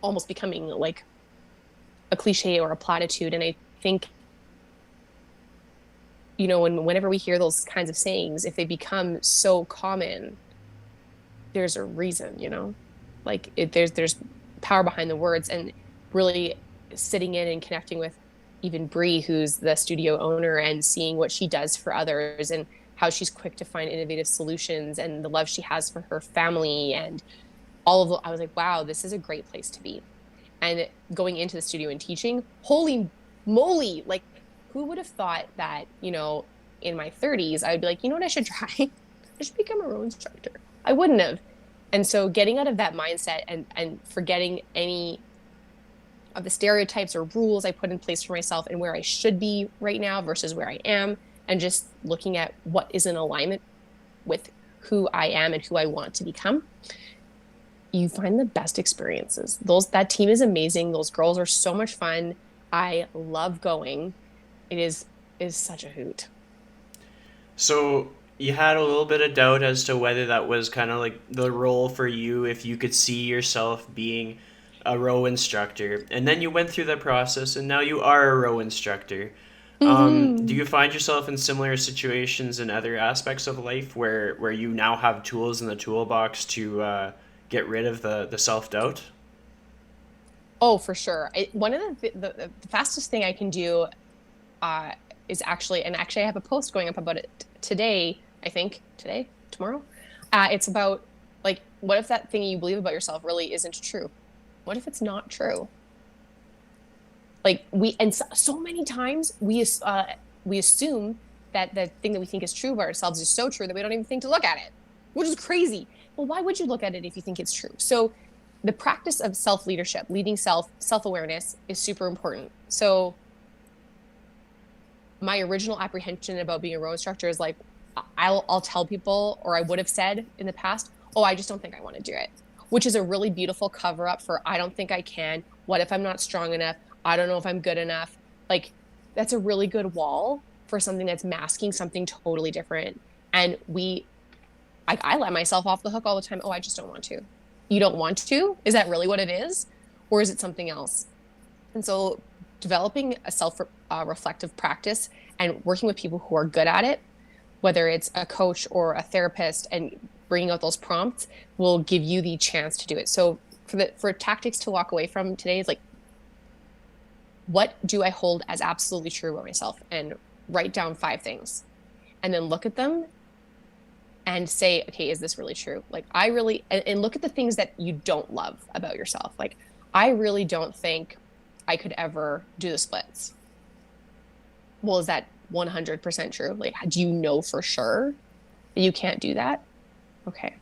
almost becoming like a cliche or a platitude. And I think, whenever we hear those kinds of sayings, if they become so common, there's a reason, like there's power behind the words. And really sitting in and connecting with even Bree, who's the studio owner, and seeing what she does for others and how she's quick to find innovative solutions and the love she has for her family and I was like, wow, this is a great place to be. And going into the studio and teaching, holy moly, like, who would have thought that, in my 30s, I would be like, you know what I should try? I should become a row instructor. I wouldn't have. And so getting out of that mindset and forgetting any of the stereotypes or rules I put in place for myself and where I should be right now versus where I am, and just looking at what is in alignment with who I am and who I want to become, you find the best experiences. That team is amazing. Those girls are so much fun. I love going. It is such a hoot. So you had a little bit of doubt as to whether that was kind of like the role for you, if you could see yourself being a row instructor, and then you went through that process and now you are a row instructor. Mm-hmm. Do you find yourself in similar situations in other aspects of life where you now have tools in the toolbox to get rid of the self-doubt? Oh, for sure. One of the fastest thing I can do is actually I have a post going up about it today, I think, tomorrow. It's about, like, what if that thing you believe about yourself really isn't true? What if it's not true? Like, so many times we assume that the thing that we think is true about ourselves is so true that we don't even think to look at it, which is crazy. Well, why would you look at it if you think it's true? So the practice of self-leadership, leading self-awareness is super important. So my original apprehension about being a row instructor is like, I'll tell people, or I would have said in the past, oh, I just don't think I want to do it, which is a really beautiful cover up for, I don't think I can. What if I'm not strong enough? I don't know if I'm good enough. Like, that's a really good wall for something that's masking something totally different. And I let myself off the hook all the time. Oh, I just don't want to. You don't want to? Is that really what it is? Or is it something else? And so developing a self-reflective practice and working with people who are good at it, whether it's a coach or a therapist, and bringing out those prompts will give you the chance to do it. So for tactics to walk away from today is like, what do I hold as absolutely true about myself? And write down 5 things and then look at them and say, okay, is this really true? Like, and look at the things that you don't love about yourself. Like, I really don't think I could ever do the splits. Well, is that 100% true? Like, do you know for sure? You can't do that? Okay.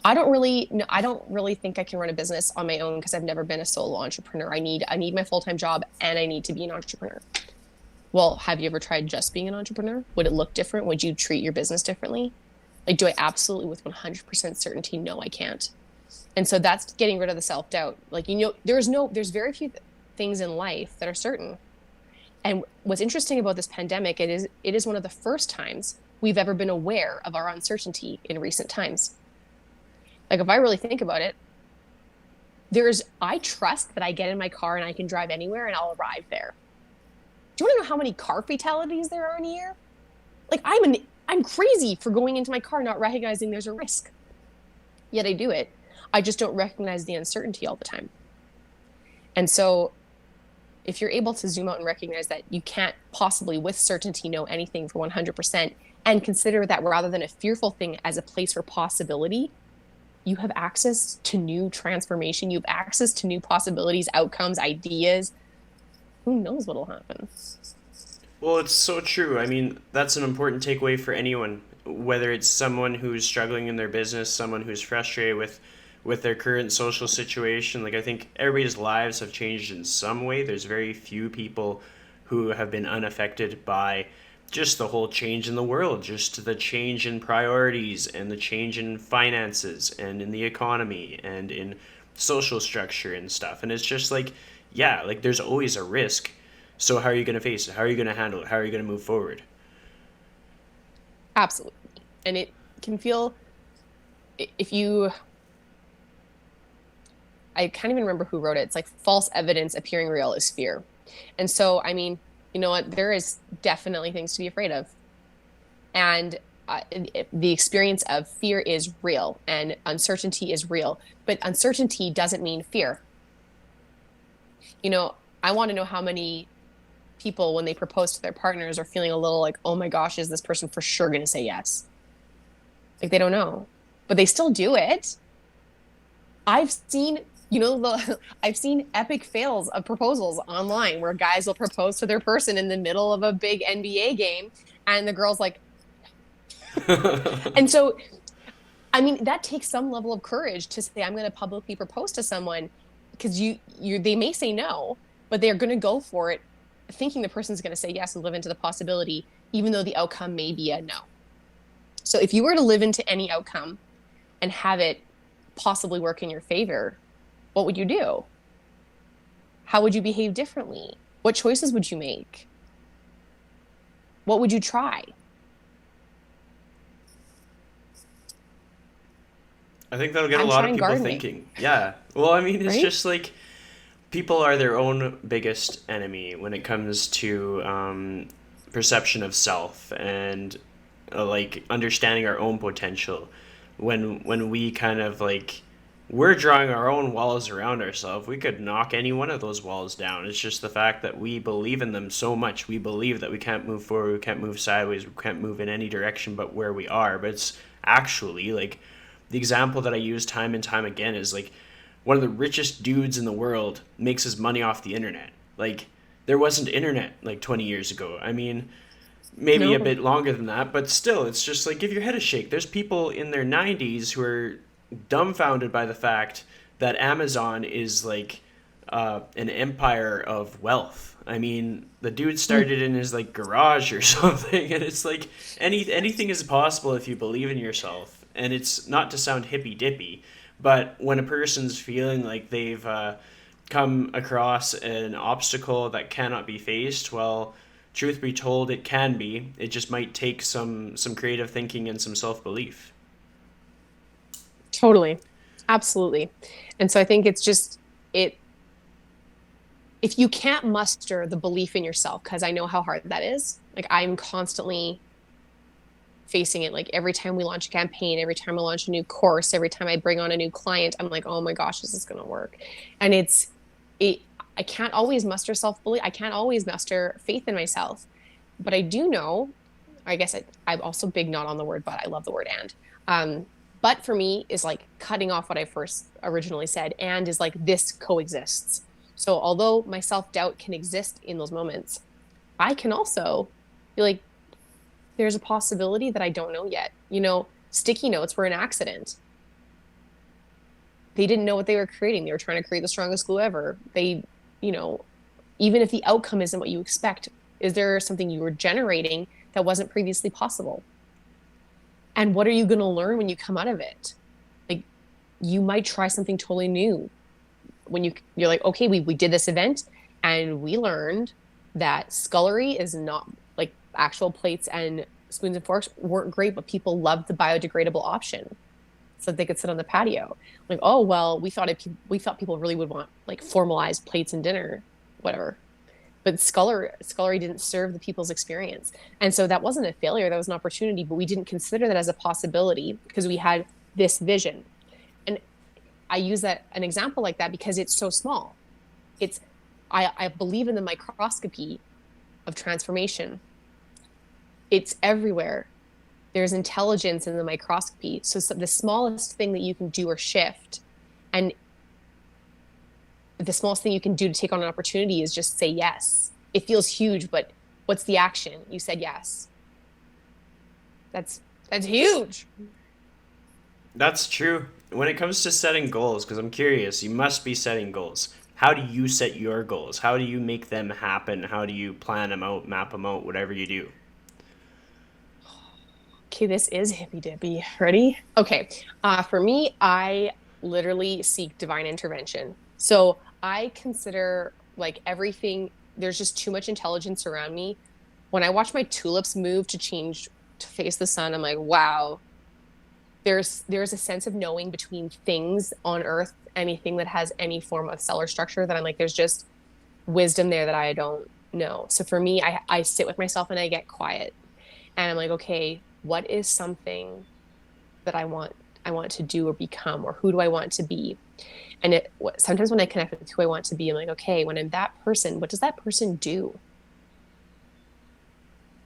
I don't really no, I don't really think I can run a business on my own because I've never been a solo entrepreneur. I need my full-time job and I need to be an entrepreneur. Well, have you ever tried just being an entrepreneur? Would it look different? Would you treat your business differently? Like, do I absolutely with 100% certainty? No, I can't. And so that's getting rid of the self-doubt. Like, there's very few things in life that are certain. And what's interesting about this pandemic, it is one of the first times we've ever been aware of our uncertainty in recent times. Like, if I really think about it, I trust that I get in my car and I can drive anywhere and I'll arrive there. Do you want to know how many car fatalities there are in a year? Like, I'm crazy for going into my car not recognizing there's a risk. Yet I do it. I just don't recognize the uncertainty all the time. And so if you're able to zoom out and recognize that you can't possibly with certainty know anything for 100% and consider that rather than a fearful thing as a place for possibility, you have access to new transformation, you have access to new possibilities, outcomes, ideas. Who knows what'll happen? Well, it's so true. I mean, that's an important takeaway for anyone, whether it's someone who's struggling in their business, someone who's frustrated with their current social situation. Like I think everybody's lives have changed in some way. There's very few people who have been unaffected by just the whole change in the world, just the change in priorities and the change in finances and in the economy and in social structure and stuff. And it's just like, yeah, like there's always a risk. So how are you going to face it? How are you going to handle it? How are you going to move forward? Absolutely. And it can feel, if you, I can't even remember who wrote it. It's like false evidence appearing real is fear. And so, I mean, you know what? There is definitely things to be afraid of. And the experience of fear is real and uncertainty is real. But uncertainty doesn't mean fear. You know, I want to know how many people, when they propose to their partners, are feeling a little like, oh my gosh, is this person for sure going to say yes? Like they don't know, but they still do it. I've seen, I've seen epic fails of proposals online where guys will propose to their person in the middle of a big NBA game and the girl's like, and so, I mean, that takes some level of courage to say, I'm going to publicly propose to someone because they may say no, but they're going to go for it thinking the person's going to say yes and live into the possibility, even though the outcome may be a no. So if you were to live into any outcome and have it possibly work in your favor, what would you do? How would you behave differently? What choices would you make? What would you try? I think that'll get a I'm lot of trying people gardening, thinking. Yeah. Well, I mean, it's right? just like people are their own biggest enemy when it comes to perception of self and like understanding our own potential. When we kind of like we're drawing our own walls around ourselves, we could knock any one of those walls down. It's just the fact that we believe in them so much. We believe that we can't move forward, we can't move sideways, we can't move in any direction but where we are. But it's actually like the example that I use time and time again is like one of the richest dudes in the world makes his money off the internet. Like there wasn't internet like 20 years ago. I mean, maybe a No, bit longer than that, but still, it's just like give your head a shake. There's people in their 90s who are dumbfounded by the fact that Amazon is like an empire of wealth. I mean, the dude started in his like garage or something, and it's like anything is possible if you believe in yourself. And it's not to sound hippy dippy, but when a person's feeling like they've come across an obstacle that cannot be faced, well, truth be told, it can be. It just might take some creative thinking and some self belief. totally. Absolutely. And so I think it's just it if you can't muster the belief in yourself, because I know how hard that is. Like I'm constantly facing it. Like every time we launch a campaign, every time I launch a new course, every time I bring on a new client, I'm like, oh my gosh, is this gonna work? And it I can't always muster self-belief. I can't always muster faith in myself. But I do know, I guess I'm also big not on the word but. I love the word and. But for me is like cutting off what I first originally said and is like this coexists. So although my self-doubt can exist in those moments, I can also be like, there's a possibility that I don't know yet. You know, sticky notes were an accident. They didn't know what they were creating. They were trying to create the strongest glue ever. They, you know, even if the outcome isn't what you expect, is there something you were generating that wasn't previously possible? And what are you going to learn when you come out of it? Like, you might try something totally new when you're like, okay, we did this event and we learned that scullery is not like actual plates and spoons and forks weren't great, but people loved the biodegradable option so that they could sit on the patio. Like, oh well, we thought people really would want like formalized plates and dinner, whatever. But scullery didn't serve the people's experience, and so that wasn't a failure. That was an opportunity, but we didn't consider that as a possibility because we had this vision. And I use that an example like that because it's so small. It's I believe in the microscopy of transformation. It's everywhere. There's intelligence in the microscopy. So the smallest thing that you can do or shift, and the smallest thing you can do to take on an opportunity is just say yes. It feels huge, but what's the action? You said yes. That's huge. That's true. When it comes to setting goals, because I'm curious, you must be setting goals. How do you set your goals? How do you make them happen? How do you plan them out, map them out, whatever you do? Okay, this is hippy dippy. Ready? Okay. For me, I literally seek divine intervention. So I consider like everything, there's just too much intelligence around me. When I watch my tulips move to change to face the sun, I'm like, wow, there's a sense of knowing between things on earth, anything that has any form of cellular structure that I'm like, there's just wisdom there that I don't know. So for me, I sit with myself and I get quiet and I'm like, okay, what is something that I want to do or become, or who do I want to be? And sometimes when I connect with who I want to be, I'm like, okay, when I'm that person, what does that person do?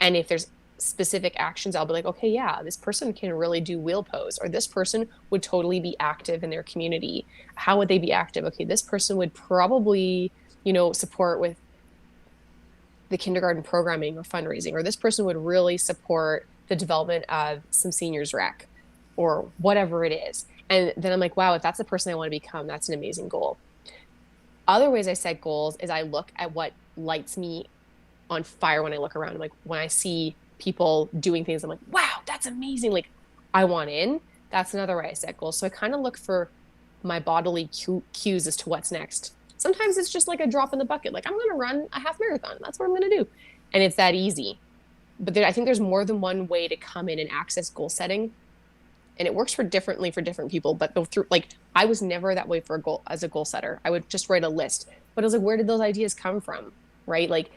And if there's specific actions, I'll be like, okay, yeah, this person can really do wheel pose, or this person would totally be active in their community. How would they be active? Okay, this person would probably, support with the kindergarten programming or fundraising, or this person would really support the development of some seniors rec or whatever it is. And then I'm like, wow, if that's the person I want to become, that's an amazing goal. Other ways I set goals is I look at what lights me on fire when I look around. I'm like, when I see people doing things, I'm like, wow, that's amazing. Like, I want in. That's another way I set goals. So I kind of look for my bodily cues as to what's next. Sometimes it's just like a drop in the bucket. Like, I'm going to run a half marathon. That's what I'm going to do. And it's that easy. But I think there's more than one way to come in and access goal setting. And it works differently for different people. But I was never that way for as a goal setter. I would just write a list. But I was like, where did those ideas come from? Right? Like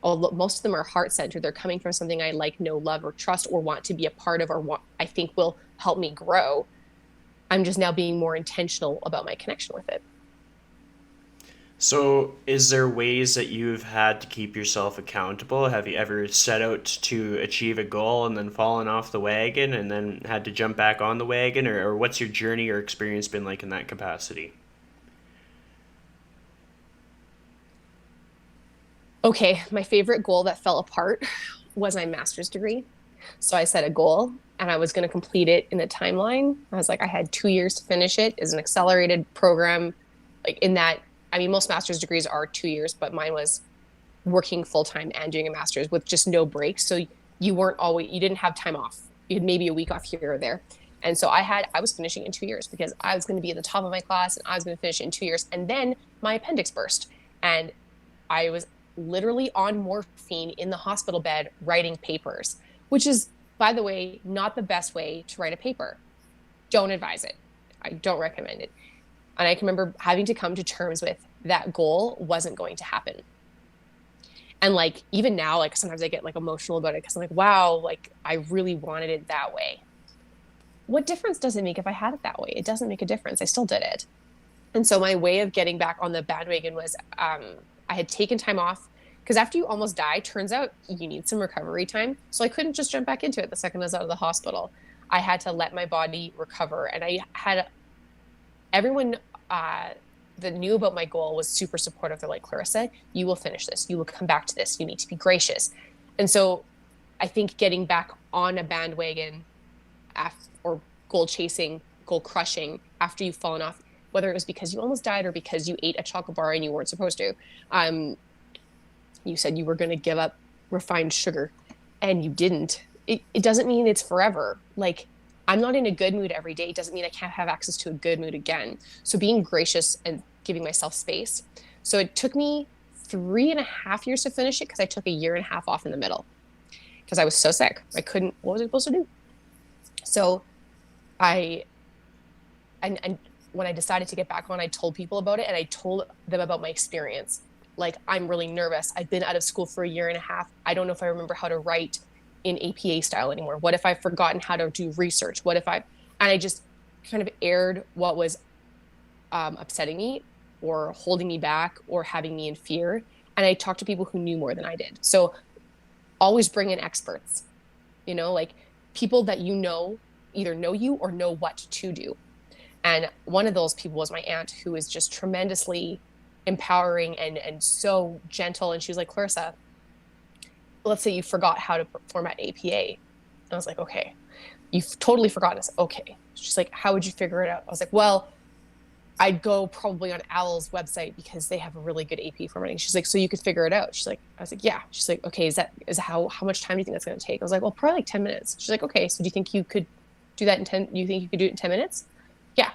most of them are heart centered. They're coming from something I like, know, love, or trust, or want to be a part of, or want I think will help me grow. I'm just now being more intentional about my connection with it. So, is there ways that you've had to keep yourself accountable? Have you ever set out to achieve a goal and then fallen off the wagon and then had to jump back on the wagon? Or what's your journey or experience been like in that capacity? Okay, my favorite goal that fell apart was my master's degree. So I set a goal and I was going to complete it in a timeline. I was like, I had 2 years to finish it. It's an accelerated program. Like in that, I mean, most master's degrees are 2 years, but mine was working full time and doing a master's with just no breaks. So you didn't have time off. You had maybe a week off here or there. And so I was finishing in 2 years because I was going to be at the top of my class and I was going to finish it in 2 years. And then my appendix burst and I was literally on morphine in the hospital bed writing papers, which is, by the way, not the best way to write a paper. Don't advise it. I don't recommend it. And I can remember having to come to terms with that goal wasn't going to happen. And like, even now, like sometimes I get like emotional about it because I'm like, wow, like I really wanted it that way. What difference does it make if I had it that way? It doesn't make a difference. I still did it. And so my way of getting back on the bandwagon was I had taken time off because after you almost die, turns out you need some recovery time. So I couldn't just jump back into it the second I was out of the hospital. I had to let my body recover. And I had everyone that knew about my goal was super supportive. They're like, Klarissa, you will finish this. You will come back to this. You need to be gracious. And so I think getting back on a bandwagon or goal chasing, goal crushing after you've fallen off, whether it was because you almost died or because you ate a chocolate bar and you weren't supposed to. Um, you said you were going to give up refined sugar and you didn't. It doesn't mean it's forever. Like, I'm not in a good mood every day. It doesn't mean I can't have access to a good mood again. So being gracious and giving myself space. So it took me 3.5 years to finish it because I took a year and a half off in the middle because I was so sick. I couldn't, what was I supposed to do? So I, and when I decided to get back on, I told people about it and I told them about my experience. Like, I'm really nervous. I've been out of school for a year and a half. I don't know if I remember how to write in APA style anymore. What if I've forgotten how to do research? What if and I just kind of aired what was upsetting me or holding me back or having me in fear. And I talked to people who knew more than I did. So always bring in experts, like people that either know you or know what to do. And one of those people was my aunt, who is just tremendously empowering and so gentle. And she was like, Klarissa, let's say you forgot how to format APA. And I was like, okay, you've totally forgotten this. Okay. She's like, how would you figure it out? I was like, well, I'd go probably on Owl's website because they have a really good AP formatting. She's like, so you could figure it out. She's like, I was like, yeah. She's like, okay, how much time do you think that's going to take? I was like, well, probably like 10 minutes. She's like, okay, so do you think you could do that you think you could do it in 10 minutes? Yeah.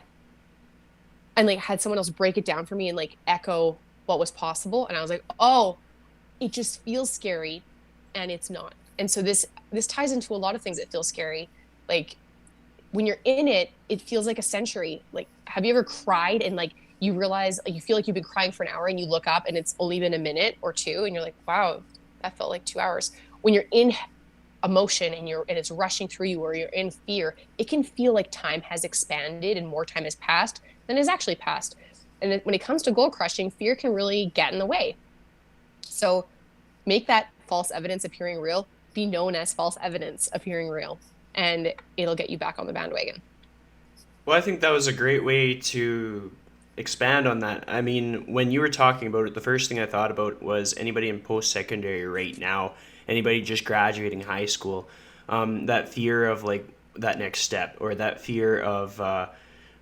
And like had someone else break it down for me and like echo what was possible. And I was like, oh, it just feels scary and it's not. And so this ties into a lot of things that feel scary. Like, when you're in it, it feels like a century. Like, have you ever cried and like you realize, like, you feel like you've been crying for an hour and you look up and it's only been a minute or two and you're like, wow, that felt like 2 hours. When you're in emotion and it's rushing through you or you're in fear, it can feel like time has expanded and more time has passed than has actually passed. And when it comes to goal crushing, fear can really get in the way. So make that false evidence appearing real be known as false evidence appearing real, and it'll get you back on the bandwagon. Well, I think that was a great way to expand on that. I mean, when you were talking about it, the first thing I thought about was anybody in post secondary right now, anybody just graduating high school, that fear of like that next step, or that fear of,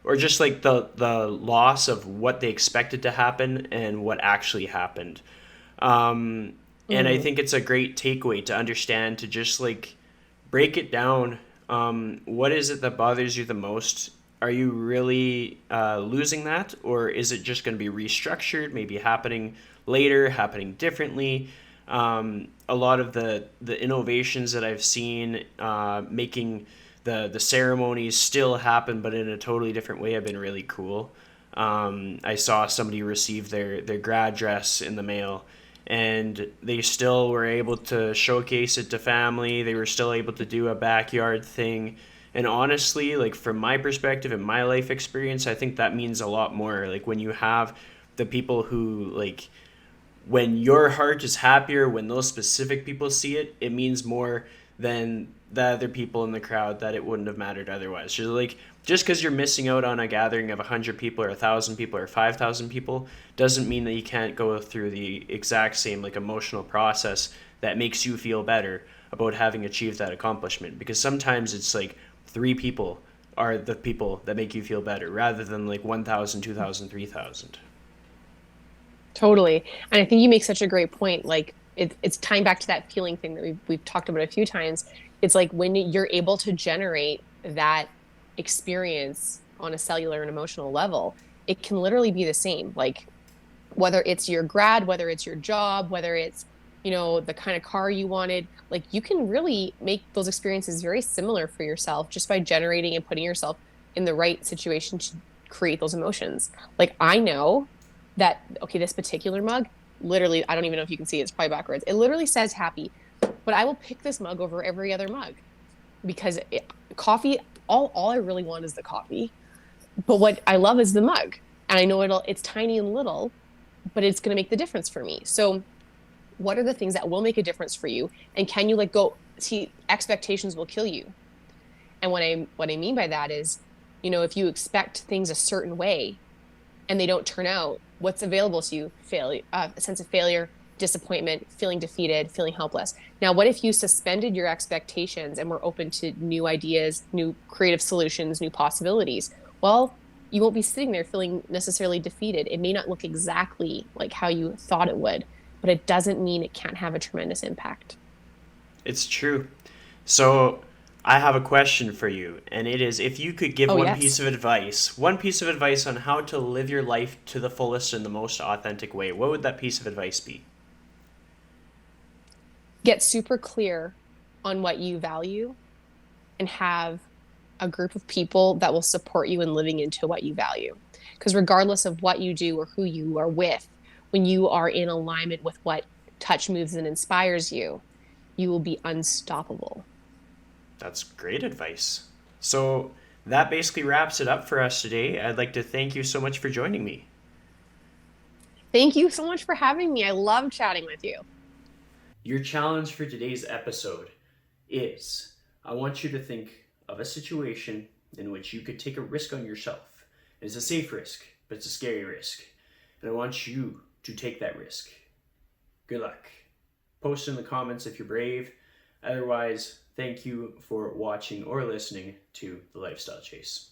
or just like the loss of what they expected to happen and what actually happened. And I Mm-hmm. think it's a great takeaway to understand, to just like break it down. What is it that bothers you the most? Are you really losing that, or is it just going to be restructured, maybe happening later, happening differently? A lot of the innovations that I've seen, making the ceremonies still happen, but in a totally different way, have been really cool. I saw somebody receive their grad dress in the mail, and they still were able to showcase it to family. They were still able to do a backyard thing. And honestly, like from my perspective and my life experience, I think that means a lot more. Like when you have the people who like, when your heart is happier, when those specific people see it, it means more than the other people in the crowd that it wouldn't have mattered otherwise. So like, just because you're missing out on a gathering of 100 people or 1,000 people or 5,000 people doesn't mean that you can't go through the exact same like emotional process that makes you feel better about having achieved that accomplishment. Because sometimes it's like 3 people are the people that make you feel better rather than like 1,000, 2,000, 3,000. Totally. And I think you make such a great point. Like, it's tying back to that feeling thing that we've talked about a few times. It's like when you're able to generate that experience on a cellular and emotional level, it can literally be the same. Like, whether it's your grad, whether it's your job, whether it's, the kind of car you wanted, like, you can really make those experiences very similar for yourself just by generating and putting yourself in the right situation to create those emotions. Like, I know that, okay, this particular mug, literally, I don't even know if you can see it, it's probably backwards. It literally says happy, but I will pick this mug over every other mug because coffee, all I really want is the coffee. But what I love is the mug. And I know it's tiny and little, but it's going to make the difference for me. So what are the things that will make a difference for you? And can you let go? See, expectations will kill you. And what I mean by that is, if you expect things a certain way and they don't turn out, what's available to you? Failure, a sense of failure, disappointment, feeling defeated, feeling helpless. Now, what if you suspended your expectations and were open to new ideas, new creative solutions, new possibilities? Well, you won't be sitting there feeling necessarily defeated. It may not look exactly like how you thought it would, but it doesn't mean it can't have a tremendous impact. It's true. So I have a question for you, and it is if you could give Oh, yes. one piece of advice on how to live your life to the fullest in the most authentic way, what would that piece of advice be? Get super clear on what you value and have a group of people that will support you in living into what you value. Because regardless of what you do or who you are with, when you are in alignment with what touch moves and inspires you, you will be unstoppable. That's great advice. So that basically wraps it up for us today. I'd like to thank you so much for joining me. Thank you so much for having me. I love chatting with you. Your challenge for today's episode is I want you to think of a situation in which you could take a risk on yourself. It's a safe risk, but it's a scary risk. And I want you to take that risk. Good luck. Post in the comments if you're brave. Otherwise, thank you for watching or listening to The Lifestyle Chase.